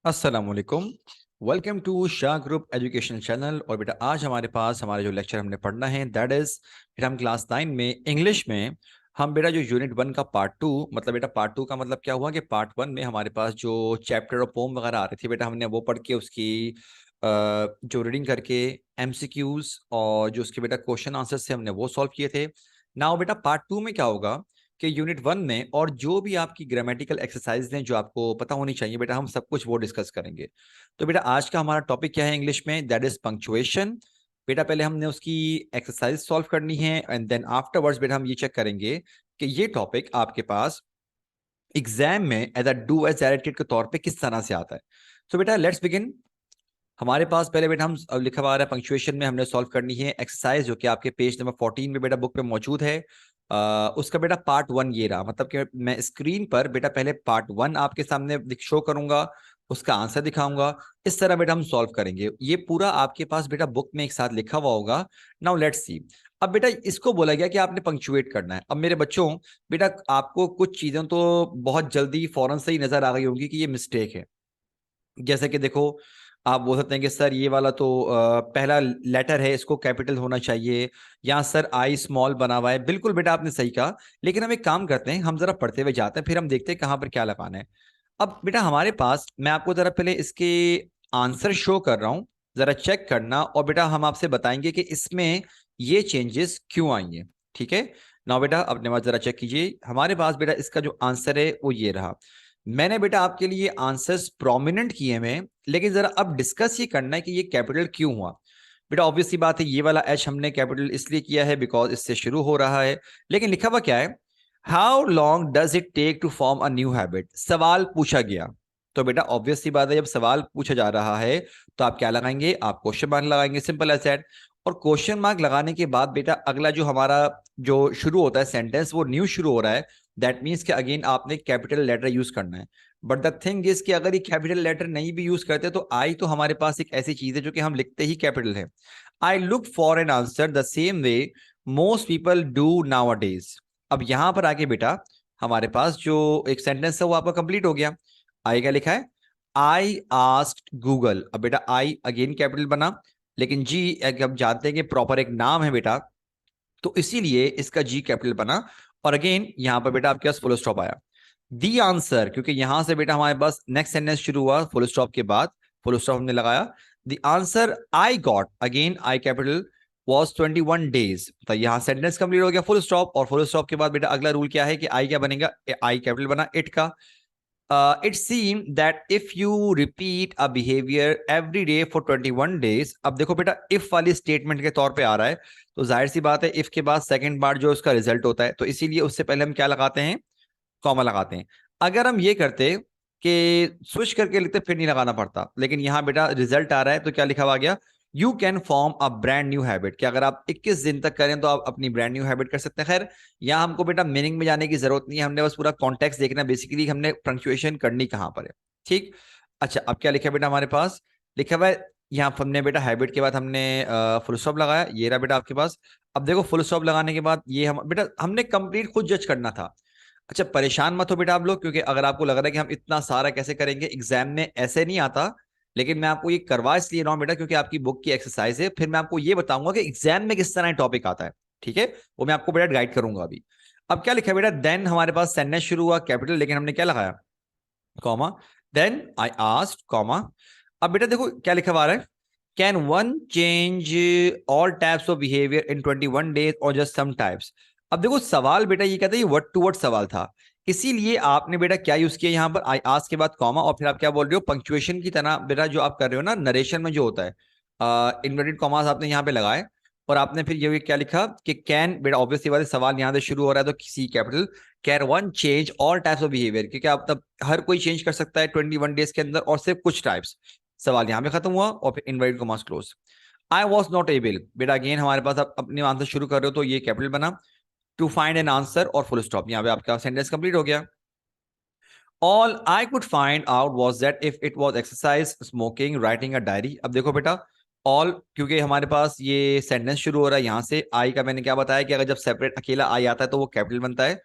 अस्सलाम वालेकुम। Welcome to Shah group education channel. और बेटा आज हमारे पास हमारे जो लेक्चर हमने पढ़ना है दैट इज बेटा हम क्लास 9 में इंग्लिश में हम बेटा जो यूनिट 1 का पार्ट 2 मतलब बेटा पार्ट 2 का मतलब क्या हुआ कि पार्ट 1 में हमारे पास जो चैप्टर और पोम वगैरह आ रही थी बेटा हमने वो पढ़ के उसकी जो रीडिंग करके एमसीक्यूज और जो उसके बेटा क्वेश्चन आंसर से हमने वो सॉल्व किए थे। नाउ बेटा पार्ट 2 में क्या होगा कि यूनिट 1 में और जो भी आपकी ग्रामेटिकल एक्सरसाइज हैं जो आपको पता होनी चाहिए बेटा हम सब कुछ वो डिस्कस करेंगे। तो बेटा आज का हमारा टॉपिक क्या है इंग्लिश में, दैट इज पंक्चुएशन। बेटा पहले हमने उसकी एक्सरसाइज सॉल्व करनी है एंड देन आफ्टरवर्ड्स बेटा हम ये चेक करेंगे कि ये टॉपिक आपके पास एग्जाम में as a do as directed के तौर पे किस तरह से आता है। तो बेटा लेट्स बिगिन। हमारे पास पहले बेटा हम लिखा हुआ आ रहा है पंक्चुएशन में हमने सॉल्व करनी है एक्सरसाइज जो कि आपके पेज नंबर 14 में बेटा बुक पे मौजूद है। उसका बेटा पार्ट 1 ये रहा, मतलब कि मैं स्क्रीन पर बेटा पहले पार्ट 1 आपके सामने शो करूंगा, उसका आंसर दिखाऊंगा, इस तरह बेटा हम सॉल्व करेंगे। ये पूरा आपके पास बेटा बुक में एक साथ लिखा हुआ होगा। Now let's see. अब बेटा इसको बोला गया कि आपने पंक्चुएट करना है। अब मेरे बच्चों बेटा आपको कुछ चीजें तो बहुत जल्दी फौरन से ही नजर आ गई होंगी कि ये मिस्टेक है। जैसे कि देखो आप बोल सकते हैं कि सर ये वाला तो पहला लेटर है, इसको कैपिटल होना चाहिए, या सर आई स्मॉल बना हुआ है। बिल्कुल बेटा आपने सही कहा, लेकिन हम एक काम करते हैं, हम जरा पढ़ते हुए जाते हैं फिर हम देखते हैं कहाँ पर क्या लगाना है। अब बेटा हमारे पास मैं आपको जरा पहले इसके आंसर शो कर रहा हूं, जरा चेक करना और बेटा हम आपसे बताएंगे कि इसमें ये चेंजेस क्यों आई हैं। ठीक है ना बेटा, अपने पास जरा चेक कीजिए। हमारे पास बेटा इसका जो आंसर है वो ये रहा। मैंने बेटा आपके लिए आंसर्स प्रोमिनेंट किए हैं, लेकिन जरा अब डिस्कस ये करना है कि ये कैपिटल क्यों हुआ। बेटा ऑब्वियस सी बात है, ये वाला एच हमने कैपिटल इसलिए किया है बिकॉज इससे शुरू हो रहा है, लेकिन लिखा हुआ क्या है, how long does it take to form a new habit. सवाल पूछा गया, तो बेटा ऑब्वियस सी बात है जब सवाल पूछा जा रहा है तो आप क्या लगाएंगे, आप क्वेश्चन मार्क लगाएंगे, सिंपल एज दैट। और क्वेश्चन मार्क लगाने के बाद बेटा अगला जो हमारा जो शुरू होता है सेंटेंस वो न्यू शुरू हो रहा है, दैट मीन्स कि अगेन आपने कैपिटल लेटर यूज करना है। बट द थिंग इज कि अगर ये कैपिटल लेटर नहीं भी यूज करते तो आई तो हमारे पास एक ऐसी चीज है जो कि हम लिखते ही कैपिटल है। I look for an answer the same way most people do now days. अब यहां पर आके बेटा हमारे पास जो एक सेंटेंस है वो आपका कंप्लीट हो गया। आई क्या लिखा है, आई आस्क्ड गूगल। अब बेटा आई अगेन कैपिटल बना, लेकिन जी अब जानते हैं कि प्रॉपर एक नाम है बेटा, तो इसीलिए इसका जी कैपिटल बना। और अगेन यहां पर बेटा आपके पास फुल स्टॉप आया। दी आंसर, क्योंकि यहां से बेटा हमारे पास नेक्स्ट सेंटेंस शुरू हुआ फुल स्टॉप के बाद, फुल स्टॉप हमने लगाया। The answer I got, again I capital, was 21 days. तो यहां सेंटेंस कंप्लीट हो गया फुल स्टॉप, और फुल स्टॉप के बाद बेटा अगला रूल क्या है कि आई क्या बनेगा, आई कैपिटल बना इट का। It seemed that if you repeat a behavior every day for 21 days। अब देखो बेटा if वाली स्टेटमेंट के तौर पे आ रहा है, तो जाहिर सी बात है if के बाद सेकंड बार जो उसका रिजल्ट होता है, तो इसीलिए उससे पहले हम क्या लगाते हैं, कॉमा लगाते हैं। अगर हम ये करते कि स्विच करके लिखते फिर नहीं लगाना पड़ता, लेकिन यहां बेटा रिजल्ट आ रहा है तो क्या लिखा हुआ गया, you can form a brand new habit, कि अगर आप 21 दिन तक करें तो आप अपनी ब्रांड न्यू हैबिट कर सकते हैं। खैर यहाँ हमको बेटा मीनिंग में जाने की जरूरत नहीं है, हमने बस पूरा कॉन्टेक्स्ट देखना है, बेसिकली हमने पंक्चुएशन करनी कहां पर है। ठीक, अच्छा अब क्या लिखा है बेटा हमारे पास, लिखा हुआ है यहाँ हमने बेटा हैबिट के बाद हमने फुल स्टॉप लगाया, ये रहा बेटा आपके पास। अब देखो फुल स्टॉप लगाने के बाद ये हम बेटा हमने कंप्लीट खुद जज करना था। अच्छा परेशान मत हो बेटा आप लोग, क्योंकि अगर आपको लग रहा है कि हम इतना सारा कैसे करेंगे, एग्जाम में ऐसे नहीं आता। लेकिन मैं आपको ये करवा इसलिए रहा हूं बेटा क्योंकि आपकी बुक की एक्सरसाइज है, फिर मैं आपको ये बताऊंगा कि एग्जाम में किस तरह टॉपिक आता है। ठीक है, वो मैं आपको बेटा गाइड करूंगा अभी। अब क्या लिखा है बेटा, देन हमारे पास सेंटेंस शुरू हुआ कैपिटल, लेकिन हमने क्या लगाया, comma. Then I asked, comma. अब बेटा देखो क्या लिखा हुआ है, can one change all types of behaviour in 21 days और जस्ट सम टाइप्स। अब देखो सवाल बेटा ये कहता है, ये वर्ड टू वर्ड सवाल था, इसीलिए आपने बेटा क्या यूज किया यहाँ पर, आई आस्क के बाद कॉमा, और फिर आप क्या बोल रहे हो, पंक्चुएशन की तरह बेटा जो आप कर रहे हो ना नरेशन में जो होता है, इन्वर्टेड कॉमास आपने यहाँ पे लगाए। और आपने फिर ये क्या लिखा कि कैन, बेटा ऑब्वियसली बात है सवाल यहाँ से शुरू हो रहा है तो C capital, can one change all types of behaviour, क्योंकि आप तब हर कोई चेंज कर सकता है 21 डेज के अंदर, और सिर्फ कुछ टाइप्स। सवाल यहाँ पे खत्म हुआ और फिर inverted commas close. I was not able, बेटा अगेन हमारे पास आप अपने आंसर शुरू कर रहे हो तो ये कैपिटल बना, टू फाइंड एन आंसर और फुल स्टॉप, यहाँ पे आपका सेंटेंस कंप्लीट हो गया। All I could find out was that if it was exercise, smoking, writing a diary. अब देखो बेटा ऑल, क्योंकि हमारे पास ये सेंटेंस शुरू हो रहा है यहाँ से, आई का मैंने क्या बताया कि अगर जब सेपरेट अकेला आई आता है तो वो कैपिटल बनता है,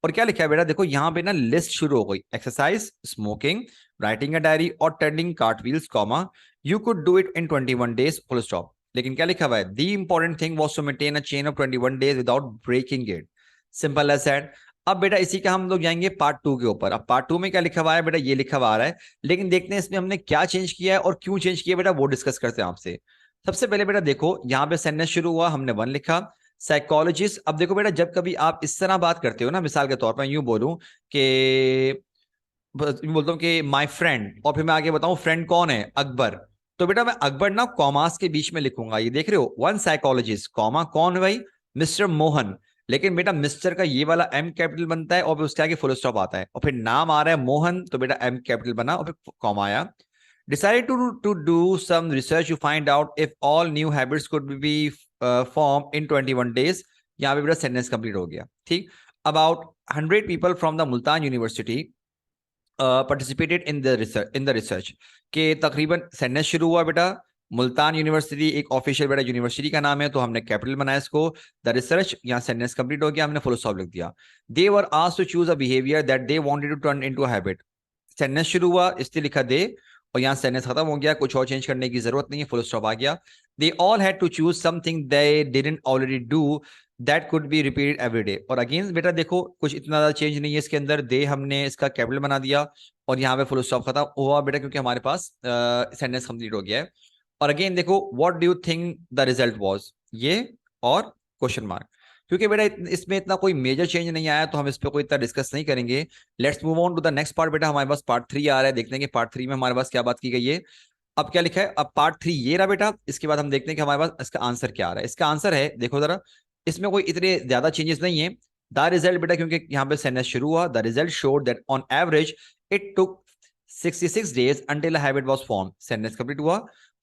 और क्या लिखा है बेटा, देखो यहाँ पे ना लिस्ट शुरू हो गई, exercise, smoking, writing a diary और turning cartwheels, comma, you could do it in 21 days, full stop. लेकिन क्या लिखा हुआ है, the important thing was to maintain a chain of 21 days without breaking it, simple as that. अब बेटा इसी का हम लोग जाएंगे पार्ट 2 के ऊपर। अब पार्ट 2 में क्या लिखा हुआ है बेटा, ये लिखा हुआ आ रहा है, लेकिन देखते हैं इसमें हमने क्या चेंज किया है और क्यों चेंज किया बेटा, वो डिस्कस करते हैं आपसे। सबसे पहले बेटा देखो, यहाँ पे सेंटेंस शुरू हुआ, हमने वन लिखा, साइकोलॉजिस्ट। अब देखो बेटा, जब कभी आप इस तरह बात करते हो ना, मिसाल के तौर पर यूं बोलूं कि, यूं बोलता हूं कि माय फ्रेंड, और फिर मैं आगे बताऊं फ्रेंड कौन है, अकबर, तो बेटा मैं अकबर ना कॉमास के बीच में लिखूंगा, ये देख रहे हो, वन साइकोलॉजिस्ट, कॉमा, कौन है भाई, मिस्टर मोहन। लेकिन बेटा मिस्टर का ये वाला एम कैपिटल बनता है और फिर उसके आगे फुल स्टॉप आता है, और फिर नाम आ रहा है मोहन, तो बेटा एम कैपिटल बना और फिर कॉमा आया। Decided to do some research to find out if all new habits could be formed in 21 days. यहाँ पे बेटा सेंटेंस कंप्लीट हो गया, ठीक। About 100 people from the Multan University participated in the research, के तकरीबन सेंटेंस शुरू हुआ बेटा, मुल्तान यूनिवर्सिटी एक ऑफिशियल बेटा यूनिवर्सिटी का नाम है, तो हमने कैपिटल बनाया इसको, द रिसर्च, यहाँ सेंटेंस कंप्लीट हो गया, हमने फुल स्टॉप लिख दिया। They were asked to choose a behaviour that they wanted to turn into a habit, sentence शुरू हुआ, इसलिए लिखा दे, और यहाँ सेंटेंस खत्म हो गया, कुछ और चेंज करने की जरूरत नहीं है, फुल स्टॉप आ गया। They all had to choose something they didn't already do that could be repeated every day. और अगेन बेटा देखो कुछ इतना ज्यादा चेंज नहीं है इसके अंदर, दे हमने इसका कैपिटल बना दिया और यहाँ पे फुल स्टॉप खत्म हुआ बेटा, क्योंकि हमारे पास सेंटेंस कंप्लीट हो गया है। और अगेन देखो, what do you think the result was, ये और क्वेश्चन मार्क, क्योंकि बेटा इसमें इतना कोई मेजर चेंज नहीं आया तो हम इस पर कोई इतना डिस्कस नहीं करेंगे। Let's move on to the next part. बेटा हमारे पास पार्ट 3 आ रहा है, देखते हैं कि पार्ट 3 में हमारे पास क्या बात की गई है। अब क्या लिखा है, अब पार्ट 3 ये रहा बेटा, इसके बाद हम देखते हैं कि हमारे पास इसका आंसर क्या आ रहा है। इसका आंसर है, देखो जरा, इसमें कोई इतने ज्यादा चेंजेस नहीं है। द रिजल्ट बेटा, क्योंकि यहाँ पे सेंटेंस शुरू हुआ, the result showed that on average it took 66 days until a habit was formed, sentence complete हुआ।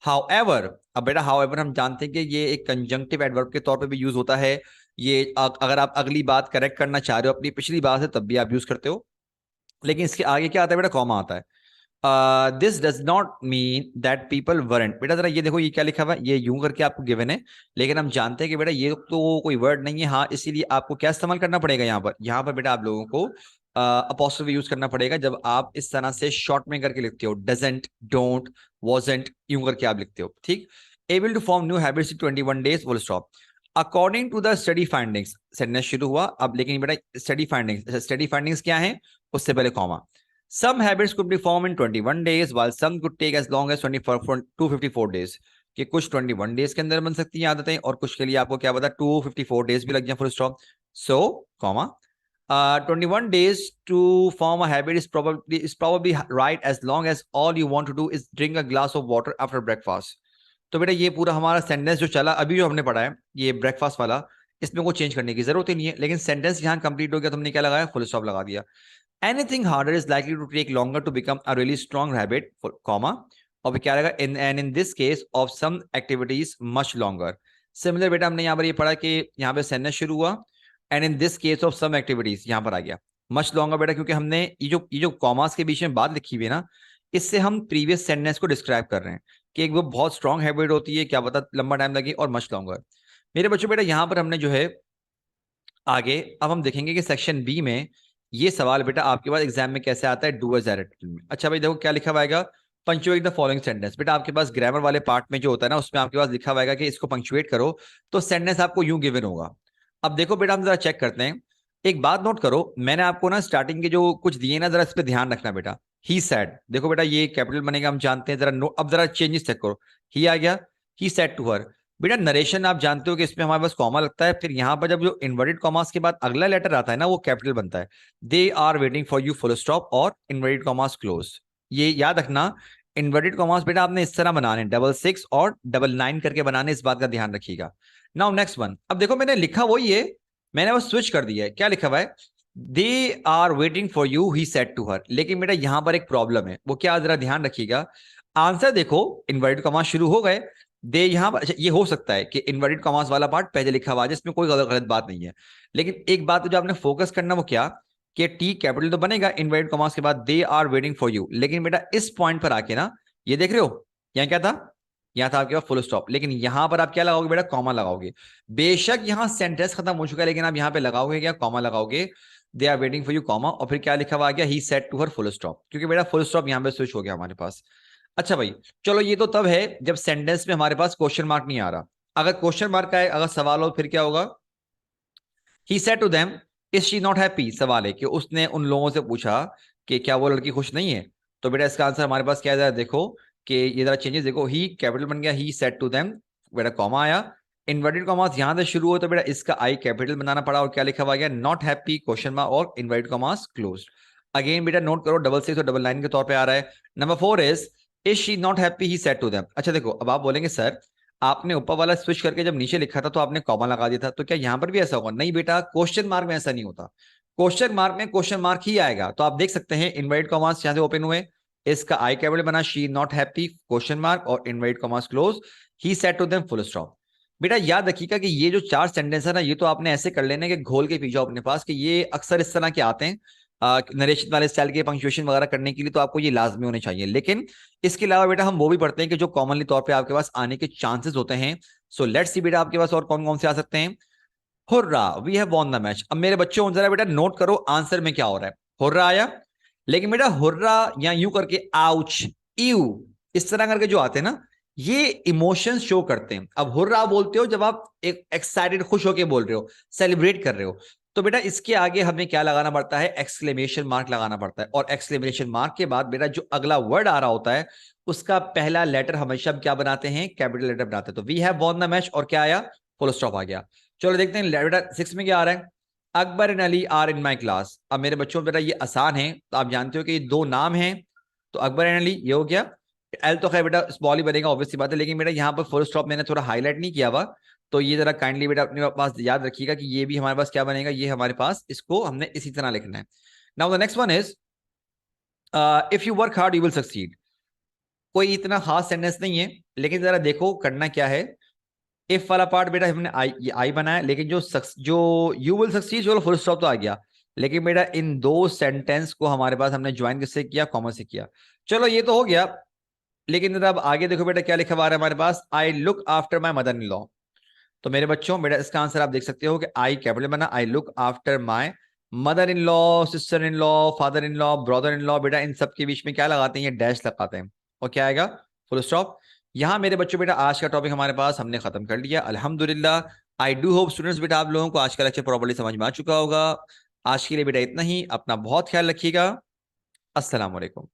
However, अब बेटा however हम जानते हैं कि ये एक कंजंक्टिव एडवर्ब के तौर पे भी यूज होता है। ये अगर आप अगली बात करेक्ट करना चाह रहे हो अपनी पिछली बात से, तब भी आप यूज करते हो। लेकिन इसके आगे क्या आता है बेटा, कॉमा आता है। This does not mean that people weren't, बेटा जरा ये देखो, ये क्या लिखा हुआ है, ये यूं करके आपको गिवन है, लेकिन हम जानते हैं कि बेटा ये तो कोई वर्ड नहीं है, हाँ, इसीलिए आपको क्या इस्तेमाल करना पड़ेगा यहाँ पर बेटा आप लोगों को अपोस्ट्रोफी यूज करना पड़ेगा जब आप इस तरह से शॉर्ट में करके लिखते हो, डजंट, डोंट, वाजंट, यूं करके आप लिखते हो, ठीक। Able to form new habits in 21 days, full stop. According to the study findings, sentence शुरू हुआ, अब लेकिन बेटा स्टडी फाइंडिंग्स क्या है, उससे पहले comma. Some habits could be formed in 21 days, while some could take as long as 254 days. कि कुछ 21 डेज के अंदर बन सकती हैं आदतें, और कुछ के लिए आपको क्या पता 254 डेज भी लग जाए, full stop. So comma, 21 days to form a habit is probably right as long as all you want to do is drink a glass of water after breakfast. तो बेटा ये पूरा हमारा सेंटेंस जो चला अभी जो हमने पढ़ा है, ये ब्रेकफास्ट वाला, इसमें कोई चेंज करने की जरूरत ही नहीं है। लेकिन सेंटेंस यहाँ कंप्लीट हो गया तो हमने क्या लगाया, फुल स्टॉप लगा दिया। Anything harder is likely to take longer to become a really strong habit, comma, और फिर क्या रहेगा, and in this case of some activities much longer. Similar बेटा हमने यहाँ पर ये पढ़ा कि यहाँ पे सेंटेंस शुरू हुआ, and in this case of some activities यहाँ पर आ गया much longer बेटा, क्योंकि हमने ये जो कॉमास के बीच में बात लिखी हुई है ना, इससे हम प्रीवियस सेंटेंस को डिस्क्राइब कर रहे हैं कि एक वो बहुत स्ट्रॉन्ग हैबिट होती है, क्या पता लंबा टाइम लगे, और मच लॉन्गर। मेरे बच्चों बेटा यहाँ पर हमने जो है आगे, अब हम देखेंगे कि सेक्शन बी में ये सवाल बेटा आपके पास एग्जाम में कैसे आता है, डू एज डायरेक्टेड में। अच्छा भाई देखो क्या लिखा हुआ है, पंक्चुएट द फॉलोइंग सेंटेंस। बेटा आपके पास ग्रामर वाले पार्ट में जो होता है ना, उसमें आपके पास लिखा हुआ है कि इसको पंक्चुएट करो, तो सेंटेंस आपको यूं गिवन होगा। अब देखो बेटा हम जरा चेक करते हैं, एक बात नोट करो, मैंने आपको ना स्टार्टिंग के जो कुछ दिए ना, जरा इस पर ध्यान रखना बेटा। ही सैड, देखो बेटा ये कैपिटल बनेगा, हम जानते हैं, जरा अब जरा चेंजेस चेक करो, ही आ गया, ही सैड टू हर। बेटा नरेशन आप जानते हो कि इसमें हमारे पास कॉमा लगता है, फिर यहाँ पर जब जो इन्वर्टेड कॉमास के बाद अगला लेटर आता है ना, वो कैपिटल बनता है। They are waiting for you, full stop, और इन्वर्टेड कॉमास क्लोज। ये याद रखना, इन्वर्टेड कॉमास बेटा आपने इस तरह बनाने, 66 और 99 करके बनाने, इस बात का ध्यान रखिएगा। नाउ नेक्स्ट वन, अब देखो मैंने लिखा वही है, मैंने बस स्विच कर दिया है। क्या लिखा हुआ है, they are waiting for you, he said to her. लेकिन बेटा यहां पर एक प्रॉब्लम है, वो क्या, जरा ध्यान रखिएगा। आंसर देखो, इन्वर्टेड कॉमास शुरू हो गए, दे यहां पर, अच्छा ये हो सकता है कि इन्वर्टेड कॉमास वाला पार्ट पहले लिखा हुआ है, जिसमें कोई गलत बात नहीं है। लेकिन एक बात जो आपने फोकस करना, वो क्या, कि टी कैपिटल तो बनेगा इन्वर्टेड कॉमास के बाद, they are waiting for you. लेकिन बेटा इस पॉइंट पर आके ना, ये देख रहे हो, यहाँ क्या था, यहाँ था आपके पास फुल स्टॉप, लेकिन यहां पर आप क्या लगाओगे बेटा, कॉमा लगाओगे। बेशक यहां सेंटेंस खत्म हो चुका है, लेकिन आप यहाँ पे लगाओगे क्या, कॉमा लगाओगे। They are waiting for you, comma, और फिर क्या लिखा हुआ आ गया, he said to her, full stop, क्योंकि बेटा फुल स्टॉप यहाँ पे स्विच हो गया हमारे पास। अच्छा भाई, चलो ये तो तब है जब सेंटेंस में हमारे पास क्वेश्चन मार्क नहीं आ रहा। अगर क्वेश्चन मार्क का है, अगर सवाल हो, फिर क्या होगा, he said to them is she not happy, सवाल है कि उसने उन लोगों से पूछा कि क्या वो लड़की खुश नहीं है। तो बेटा इसका आंसर हमारे पास क्या है, जरा देखो कि ये जरा चेंजेस देखो, ही कैपिटल बन गया, ही सेड टू देम, बेटा कॉमा आया, इन्वर्टेड कॉमास यहां से शुरू हो, तो बेटा इसका आई कैपिटल बनाना पड़ा, और क्या लिखा हुआ गया, नॉट हैप्पी क्वेश्चन मार्क और इन्वर्टेड कॉमास क्लोज। अगेन बेटा नोट करो, डबल सिक्स और डबल लाइन के तौर पे आ रहा है। Number 4 is she not happy, he said to them. अच्छा देखो, अब आप बोलेंगे सर आपने ऊपर वाला स्विच करके जब नीचे लिखा था तो आपने कॉमा लगा दिया था, तो क्या यहां पर भी ऐसा होगा? नहीं बेटा, क्वेश्चन मार्क में ऐसा नहीं होता। क्वेश्चन मार्क में क्वेश्चन मार्क ही आएगा। तो आप देख सकते हैं इनवर्टेड कॉमास यहां से ओपन हुए, इसका आई कैपिटल बना, she not happy question mark और inverted commas close, he said to them full stop. बेटा याद रखिएगा कि ये जो 4 सेंटेंस है ना, ये तो आपने ऐसे कर लेने के घोल के पी जाओ अपने पास, कि ये अक्सर इस तरह के आते हैं नरेशन वाले स्टाइल के पंक्चुएशन वगैरह करने के लिए, तो आपको ये लाजमी होने चाहिए। लेकिन इसके अलावा बेटा हम वो भी पढ़ते हैं कि जो कॉमनली तौर पे आपके पास आने के चांसेस होते हैं। सो लेट्स सी बेटा आपके पास और कौन कौन से आ सकते हैं। Hurrah, we have won the match. अब मेरे बच्चों जरा बेटा नोट करो आंसर में क्या हो रहा है। हुर्रा आया, लेकिन बेटा हुर्रा या यूं करके आउच, यू, इस तरह करके जो आते हैं ना, ये इमोशंस शो करते हैं। अब हुर्रा बोलते हो जब आप एक एक्साइटेड, खुश होके बोल रहे हो, सेलिब्रेट कर रहे हो, तो बेटा इसके आगे हमें क्या लगाना पड़ता है, एक्सक्लेमेशन मार्क लगाना पड़ता है। और एक्सक्लेमेशन मार्क के बाद बेटा जो अगला वर्ड आ रहा होता है उसका पहला लेटर हमेशा क्या बनाते हैं, कैपिटल लेटर बनाते हैं। तो we have won the match और क्या आया, फुल स्टॉप आ गया। चलो देखते हैं बेटा 6 में क्या आ रहा है, Akbar and Ali are in my class. अब मेरे बच्चों बेटा ये आसान है, तो आप जानते हो कि ये 2 नाम हैं, तो अकबर एंड अली ये हो गया। एल तो खैर बेटा स्मॉल ही बनेगा, ऑब्वियस सी बात है, लेकिन बेटा यहाँ पर फुल स्टॉप मैंने थोड़ा हाईलाइट नहीं किया हुआ, तो ये जरा काइंडली बेटा अपने पास याद रखिएगा कि ये भी हमारे पास क्या बनेगा, ये हमारे पास इसको हमने इसी तरह लिखना है। Now the next one is if you work hard you will succeed. कोई इतना खास सेंटेंस नहीं है, लेकिन जरा देखो करना क्या है। इफ वाला पार्ट बेटा हमने आई, ये आई बनाया, लेकिन जो यू विल सक्सीड, चलो फुल स्टॉप तो आ गया, लेकिन बेटा इन 2 सेंटेंस को हमारे पास हमने ज्वाइन किससे किया, कॉमा से किया। चलो ये तो हो गया, लेकिन जरा अब आगे देखो बेटा क्या लिखा हुआ है हमारे पास, I look after my mother in law. तो मेरे बच्चों बेटा इसका आंसर आप देख सकते हो कि आई कैपिटल बना, आई look after my mother in law, sister in law, father in law, brother in law. बेटा इन सब के बीच में क्या लगाते हैं, ये डैश लगाते हैं, और क्या आएगा, फुल स्टॉप। यहाँ मेरे बच्चों बेटा आज का टॉपिक हमारे पास हमने खत्म कर लिया, अल्हम्दुलिल्लाह। आई डू होप स्टूडेंट्स बेटा आप लोगों को आज का लेक्चर प्रॉपर्ली समझ में आ चुका होगा। आज के लिए बेटा इतना ही, अपना बहुत ख्याल रखिएगा। अस्सलाम वालेकुम।